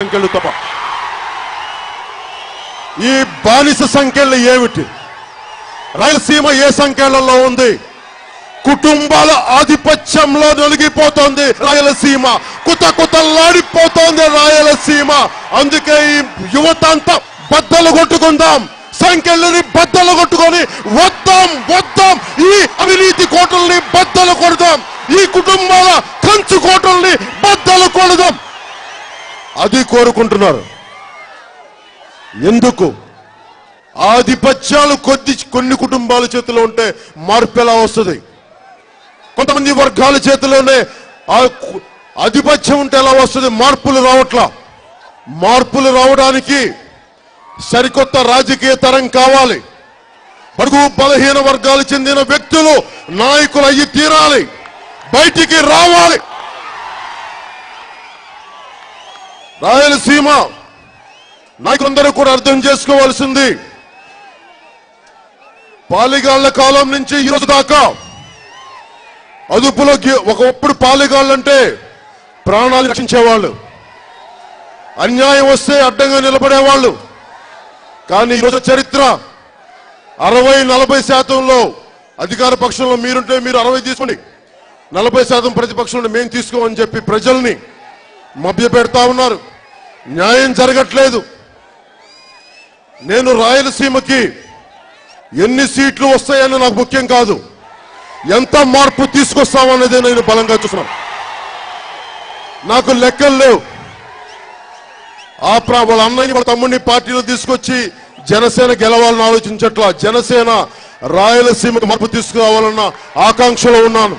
సంఖ్యలు తప్ప ఈ బానిస సంఖ్యలు ఏమిటి? రాయలసీమ ఏ సంఖ్యలలో ఉంది? కుటుంబాల ఆధిపత్యంలో నలిగిపోతోంది రాయలసీమ, కుతకుతలాడిపోతోంది రాయలసీమ. అందుకే ఈ యువత అంతా బద్దలు కొట్టుకుందాం, సంఖ్యలని బద్దలు కొట్టుకొని వద్దాం వద్దాం, ఈ అవినీతి కోటల్ని బద్దలు కొడదాం, ఈ కుటుంబాల కంచు కోటల్ని బద్దలు కొడదాం. అది కోరుకుంటున్నారు. ఎందుకు? ఆధిపత్యాలు కొన్ని కుటుంబాల చేతిలో ఉంటే మార్పు ఎలా వస్తుంది? కొంతమంది వర్గాల చేతిలోనే ఆధిపత్యం ఉంటే ఎలా వస్తుంది? మార్పులు రావట్లా. మార్పులు రావడానికి సరికొత్త రాజకీయ తరం కావాలి. బడుగు బలహీన వర్గాలు చెందిన వ్యక్తులు నాయకులు అయ్యి తీరాలి, బయటికి రావాలి. రాయలసీమ నాయకులందరూ కూడా అర్థం చేసుకోవాల్సింది, పాలిగాళ్ల కాలం నుంచి ఈ రోజు దాకా అదుపులో ఒకప్పుడు పాలిగాళ్ళంటే ప్రాణాలు రక్షించేవాళ్ళు, అన్యాయం వస్తే అడ్డంగా నిలబడేవాళ్ళు. కానీ ఈరోజు చరిత్ర 60-40% అధికార పక్షంలో మీరుంటే మీరు 60 తీసుకోండి, 40% ప్రతిపక్షంలో మేము తీసుకోమని చెప్పి ప్రజల్ని మభ్యపెడతా ఉన్నారు. న్యాయం జరగట్లేదు. నేను రాయలసీమకి ఎన్ని సీట్లు వస్తాయని నాకు ముఖ్యం కాదు, ఎంత మార్పు తీసుకొస్తామనేది నేను బలంగా చూస్తున్నాను. నాకు లెక్కలు లేవు. వాళ్ళ అన్నయ్యని వాళ్ళ తమ్ముడిని పార్టీలో తీసుకొచ్చి జనసేన గెలవాలని ఆలోచించట్లా. జనసేన రాయలసీమకు మార్పు తీసుకురావాలన్న ఆకాంక్షలో ఉన్నాను.